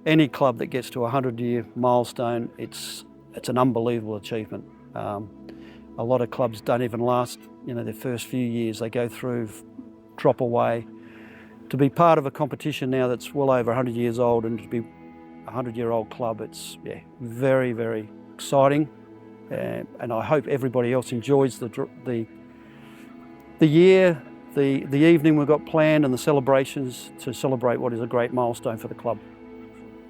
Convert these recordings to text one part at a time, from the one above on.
any club that gets to a 100-year milestone, it's an unbelievable achievement. A lot of clubs don't even last, their first few years. They go through, drop away. To be part of a competition now that's well over 100 years old and to be a 100-year-old club, it's very, very exciting. And I hope everybody else enjoys the year, the evening we've got planned and the celebrations to celebrate what is a great milestone for the club.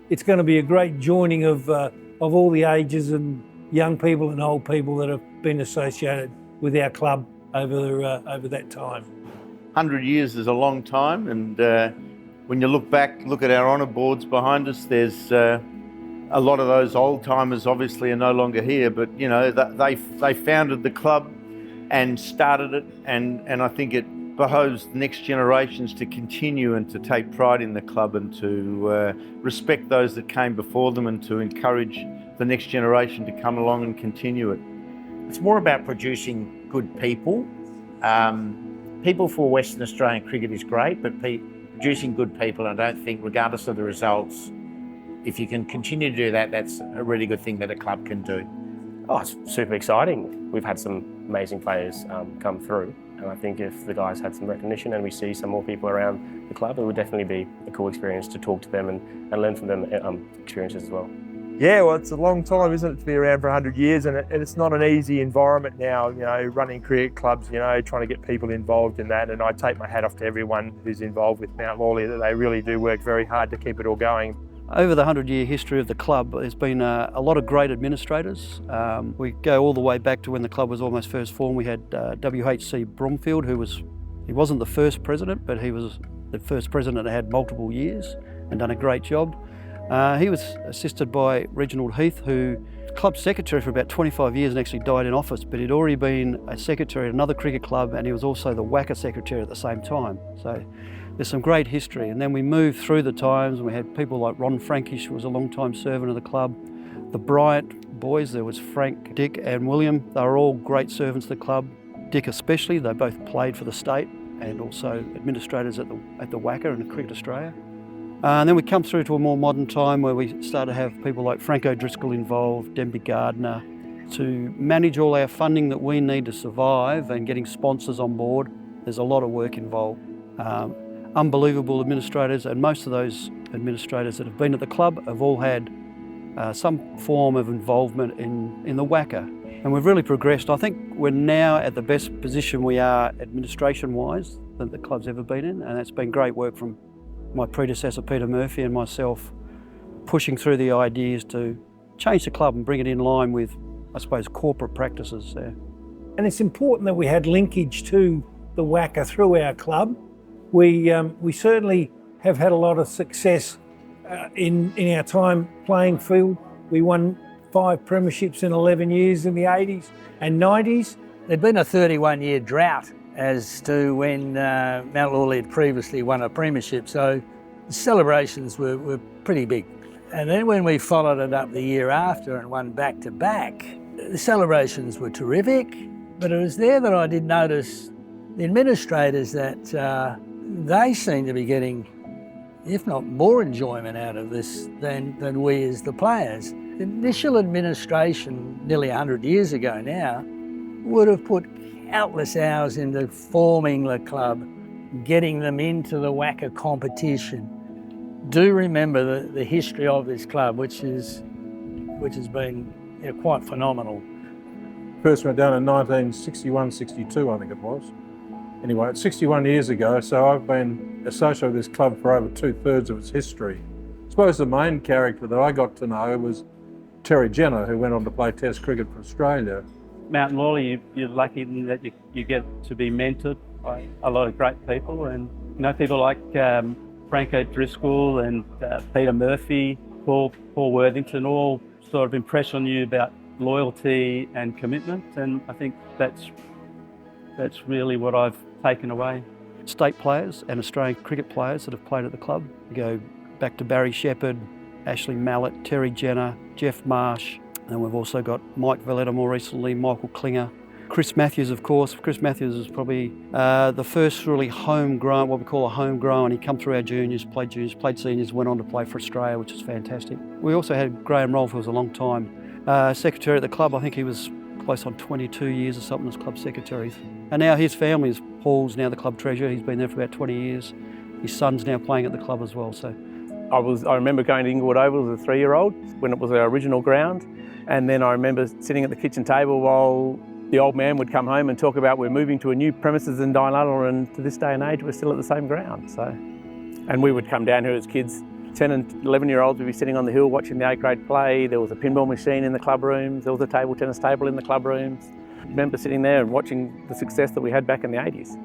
It's going to be a great joining of all the ages and young people and old people that have been associated with our club over that time. 100 years is a long time, and when you look back, look at our honour boards behind us, there's a lot of those old timers obviously are no longer here, but they founded the club and started it, and I think it behoves the next generations to continue and to take pride in the club and to respect those that came before them and to encourage the next generation to come along and continue it. It's more about producing good people. People for Western Australian cricket is great, but producing good people, I don't think, regardless of the results, if you can continue to do that, that's a really good thing that a club can do. Oh, it's super exciting. We've had some amazing players come through, and I think if the guys had some recognition and we see some more people around the club, it would definitely be a cool experience to talk to them and learn from them experiences as well. Yeah, well, it's a long time, isn't it, to be around for 100 years, and it's not an easy environment now, running cricket clubs, trying to get people involved in that, and I take my hat off to everyone who's involved with Mount Lawley, that they really do work very hard to keep it all going. Over the 100-year history of the club, there's been a lot of great administrators. We go all the way back to when the club was almost first formed. We had W.H.C. Bromfield, he wasn't the first president, but he was the first president that had multiple years and done a great job. He was assisted by Reginald Heath, who was club secretary for about 25 years and actually died in office, but he'd already been a secretary at another cricket club, and he was also the WACA secretary at the same time. So there's some great history. And then we moved through the times, and we had people like Ron Frankish, who was a long-time servant of the club. The Bryant boys, there was Frank, Dick and William. They were all great servants of the club. Dick especially, they both played for the state and also administrators at the WACA and Cricket Australia. And then we come through to a more modern time where we start to have people like Frank O'Driscoll involved, Denby Gardner, to manage all our funding that we need to survive and getting sponsors on board. There's a lot of work involved. Unbelievable administrators, and most of those administrators that have been at the club have all had some form of involvement in the WACA. And we've really progressed. I think we're now at the best position we are administration-wise that the club's ever been in, and that's been great work from my predecessor Peter Murphy and myself, pushing through the ideas to change the club and bring it in line with, I suppose, corporate practices there. And it's important that we had linkage to the WACA through our club. We certainly have had a lot of success in our time playing field. We won 5 premierships in 11 years in the 80s and 90s. There'd been a 31-year drought as to when Mount Lawley had previously won a premiership, so the celebrations were pretty big. And then when we followed it up the year after and won back-to-back, the celebrations were terrific, but it was there that I did notice the administrators that they seem to be getting, if not more enjoyment out of this than we as the players. The initial administration, nearly 100 years ago now, would have put countless hours into forming the club, getting them into the WACA competition. Do remember the history of this club, which has been quite phenomenal. First went down in 1961-62, I think it was. Anyway, it's 61 years ago, so I've been associated with this club for over 2/3 of its history. I suppose the main character that I got to know was Terry Jenner, who went on to play Test cricket for Australia. Mount Lawley, you're lucky that you get to be mentored by a lot of great people, and people like Frank O'Driscoll and Peter Murphy, Paul Worthington, all sort of impress on you about loyalty and commitment, and I think that's really what I've taken away. State players and Australian cricket players that have played at the club. You go back to Barry Shepherd, Ashley Mallett, Terry Jenner, Jeff Marsh, and we've also got Mike Valletta more recently, Michael Klinger. Chris Matthews, of course. Chris Matthews is probably the first really homegrown, what we call a homegrown. He come through our juniors, played seniors, went on to play for Australia, which is fantastic. We also had Graham Rolfe, who was a long time secretary at the club. I think he was close on 22 years or something as club secretary. And now his family is, Paul's now the club treasurer. He's been there for about 20 years. His son's now playing at the club as well. So I remember going to Inglewood Oval as a 3-year-old when it was our original ground. And then I remember sitting at the kitchen table while the old man would come home and talk about we're moving to a new premises in Dialulla, and to this day and age we're still at the same ground. So, and we would come down here as kids, 10 and 11-year-olds would be sitting on the hill watching the A-grade play. There was a pinball machine in the club rooms, there was a table tennis table in the club rooms. I remember sitting there and watching the success that we had back in the 80s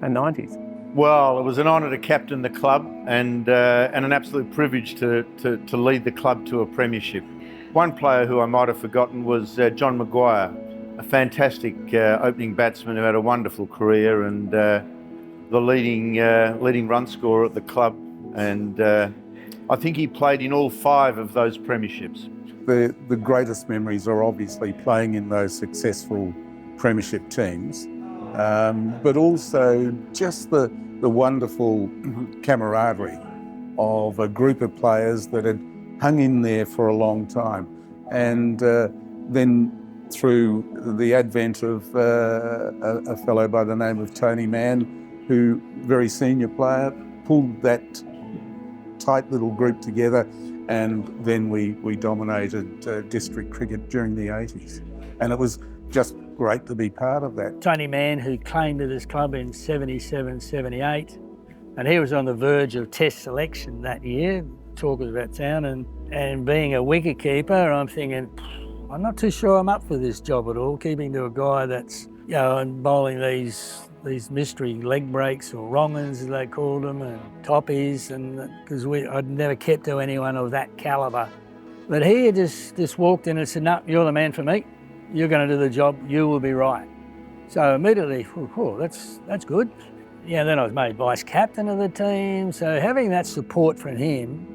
and 90s. Well, it was an honour to captain the club and an absolute privilege to lead the club to a premiership. One player who I might have forgotten was John Maguire, a fantastic opening batsman who had a wonderful career and the leading run scorer at the club. And I think he played in all 5 of those premierships. The greatest memories are obviously playing in those successful premiership teams, but also just the wonderful camaraderie of a group of players that had hung in there for a long time. And then through the advent of a fellow by the name of Tony Mann, who, very senior player, pulled that tight little group together, and then we dominated district cricket during the 80s. And it was just great to be part of that. Tony Mann, who came to this club in 77, 78, and he was on the verge of test selection that year, talk was about town, and being a wicket keeper, I'm thinking, I'm not too sure I'm up for this job at all, keeping to a guy that's, you know, and bowling these mystery leg breaks or wrong-uns as they called them, and toppies, and because I'd never kept to anyone of that calibre. But he just walked in and said, no, you're the man for me. You're going to do the job, you will be right. So immediately, that's good. Yeah, then I was made vice captain of the team. So having that support from him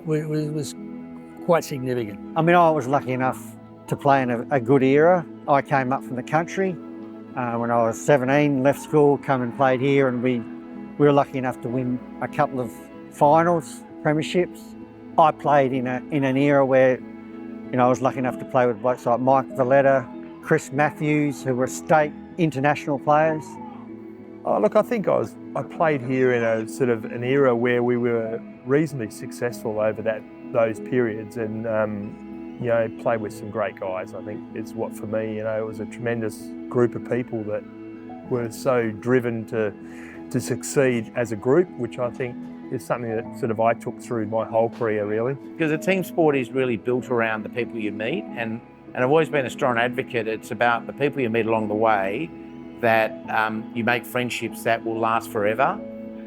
was quite significant. I mean, I was lucky enough to play in a good era. I came up from the country when I was 17, left school, come and played here, and we were lucky enough to win a couple of finals, premierships. I played in an era where, you know, I was lucky enough to play with blokes like Mike Valletta, Chris Matthews, who were state international players. Oh, look, I think I played here in a sort of an era where we were reasonably successful over those periods, and you know, played with some great guys. I think is what, for me, you know, it was a tremendous group of people that were so driven to succeed as a group, which I think is something that sort of I took through my whole career, really. Because a team sport is really built around the people you meet, and I've always been a strong advocate. It's about the people you meet along the way that you make friendships that will last forever,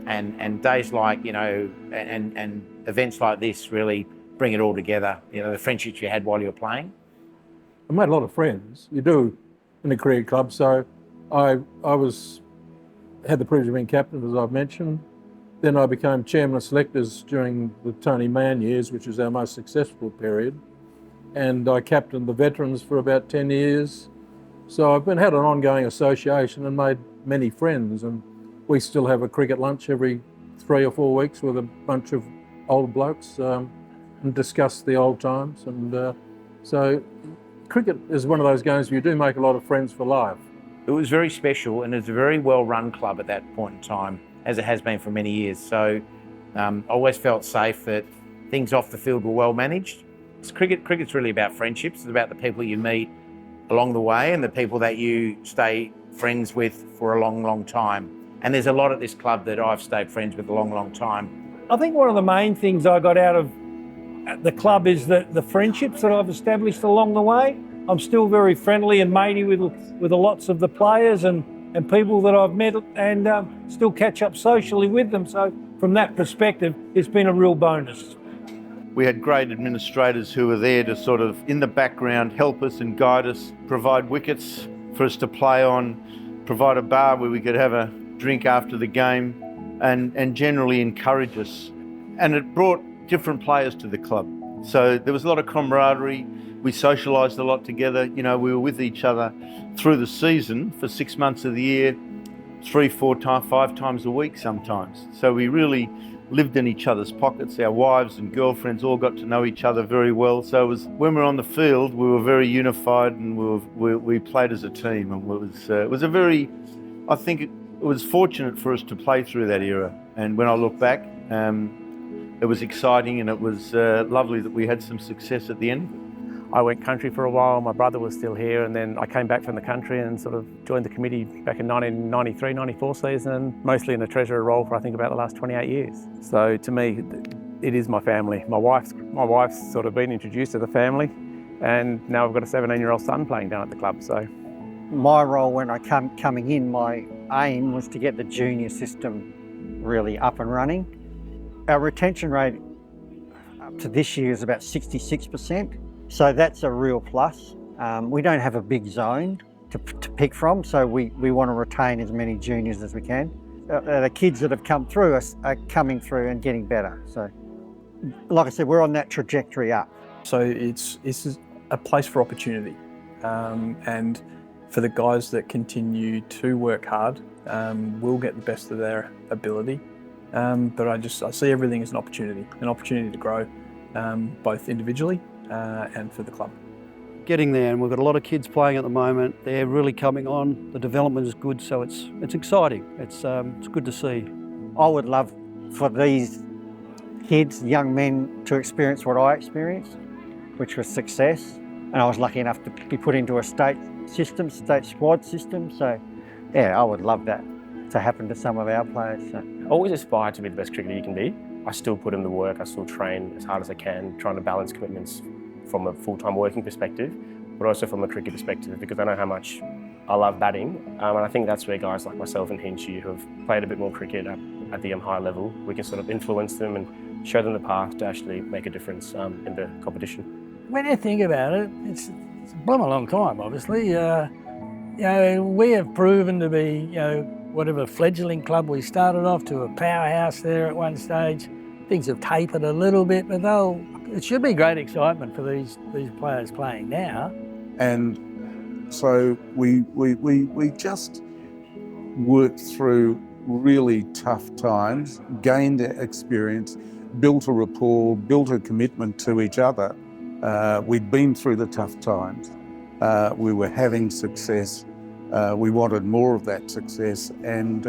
and days like, you know, and events like this really bring it all together. You know, the friendships you had while you were playing. I made a lot of friends. You do in a cricket club. So I had the privilege of being captain, as I've mentioned. Then I became chairman of selectors during the Tony Mann years, which was our most successful period. And I captained the veterans for about 10 years. So I've had an ongoing association and made many friends. And we still have a cricket lunch every 3 or 4 weeks with a bunch of old blokes and discuss the old times. And so cricket is one of those games where you do make a lot of friends for life. It was very special, and it's a very well-run club at that point in time, as it has been for many years. So I always felt safe that things off the field were well managed. Cricket's really about friendships. It's about the people you meet along the way and the people that you stay friends with for a long, long time. And there's a lot at this club that I've stayed friends with a long, long time. I think one of the main things I got out of the club is the friendships that I've established along the way. I'm still very friendly and matey with lots of the players and people that I've met, and still catch up socially with them. So from that perspective, it's been a real bonus. We had great administrators who were there to sort of, in the background, help us and guide us, provide wickets for us to play on, provide a bar where we could have a drink after the game, and generally encourage us. And it brought different players to the club. So there was a lot of camaraderie. We socialised a lot together. You know, we were with each other through the season for 6 months of the year, 3, 4 times, 5 times a week sometimes. So we really lived in each other's pockets. Our wives and girlfriends all got to know each other very well. So it was, when we were on the field, we were very unified, and we played as a team. And it was a very, I think it was fortunate for us to play through that era. And when I look back, it was exciting, and it was lovely that we had some success at the end of it. I went country for a while, my brother was still here, and then I came back from the country and sort of joined the committee back in 1993-94 season, mostly in a treasurer role for I think about the last 28 years. So to me, it is my family. My wife's sort of been introduced to the family, and now I've got a 17-year-old son playing down at the club. So My role when I coming in, my aim was to get the junior system really up and running. Our retention rate up to this year is about 66%. So that's a real plus. We don't have a big zone to pick from, so we want to retain as many juniors as we can. The kids that have come through are coming through and getting better. So, like I said, we're on that trajectory up. So it's a place for opportunity, and for the guys that continue to work hard, will get the best of their ability. But I see everything as an opportunity to grow, both individually and for the club. Getting there, and we've got a lot of kids playing at the moment. They're really coming on. The development is good, so it's exciting. It's good to see. I would love for these kids, young men, to experience what I experienced, which was success. And I was lucky enough to be put into a state squad system. So, yeah, I would love that to happen to some of our players. So. Always aspire to be the best cricketer you can be. I still put in the work, I still train as hard as I can, trying to balance commitments from a full-time working perspective, but also from a cricket perspective, because I know how much I love batting. And I think that's where guys like myself and Hinchy, who have played a bit more cricket at the high level, we can sort of influence them and show them the path to actually make a difference in the competition. When you think about it, it's a blooming long time, obviously. We have proven to be, whatever fledgling club we started off to a powerhouse there at one stage. Things have tapered a little bit, but it should be great excitement for these players playing now. And so we just worked through really tough times, gained experience, built a rapport, built a commitment to each other. We'd been through the tough times. We were having success. We wanted more of that success. And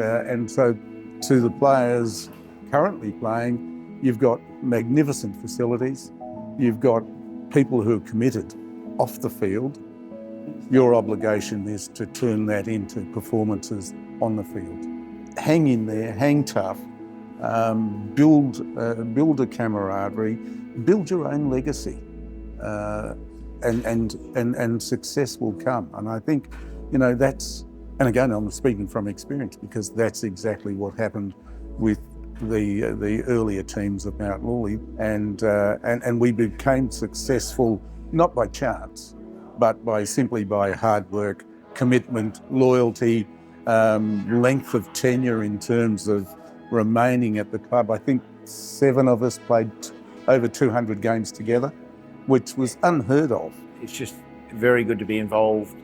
so to the players currently playing, you've got magnificent facilities. You've got people who are committed off the field. Your obligation is to turn that into performances on the field. Hang in there, hang tough, build a camaraderie, build your own legacy, and success will come. And I think, that's, and again, I'm speaking from experience, because that's exactly what happened with the earlier teams of Mount Lawley, and we became successful not by chance, but simply by hard work, commitment, loyalty, length of tenure in terms of remaining at the club. I think 7 of us played over 200 games together, which was unheard of. It's just very good to be involved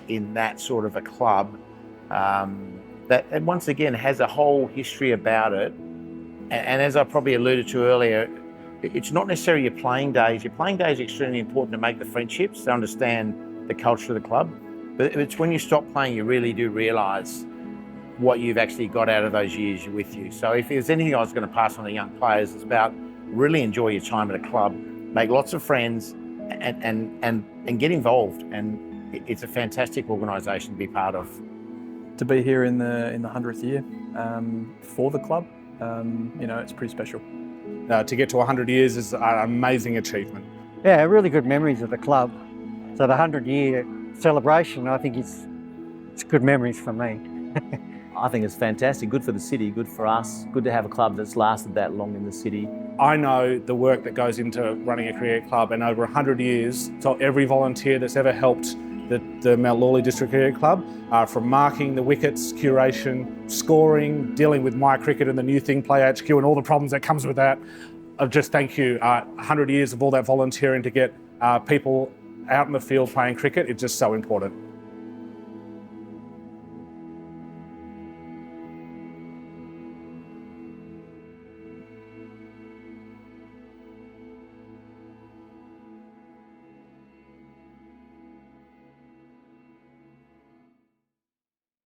in that sort of a club that, and once again, has a whole history about it. And as I probably alluded to earlier, it's not necessarily your playing days. Your playing days are extremely important to make the friendships, to understand the culture of the club. But it's when you stop playing, you really do realise what you've actually got out of those years with you. So if there's anything I was going to pass on to young players, it's about really enjoy your time at a club, make lots of friends, and get involved. And it's a fantastic organisation to be part of. To be here in the 100th year for the club, it's pretty special. To get to 100 years is an amazing achievement. Yeah, really good memories of the club. So the 100-year celebration, I think it's good memories for me. I think it's fantastic, good for the city, good for us, good to have a club that's lasted that long in the city. I know the work that goes into running a cricket club, and over 100 years, so every volunteer that's ever helped the Mount Lawley District Cricket Club, from marking the wickets, curation, scoring, dealing with My Cricket and the new thing, Play HQ, and all the problems that comes with that. just thank you. 100 years of all that volunteering to get people out in the field playing cricket, it's just so important.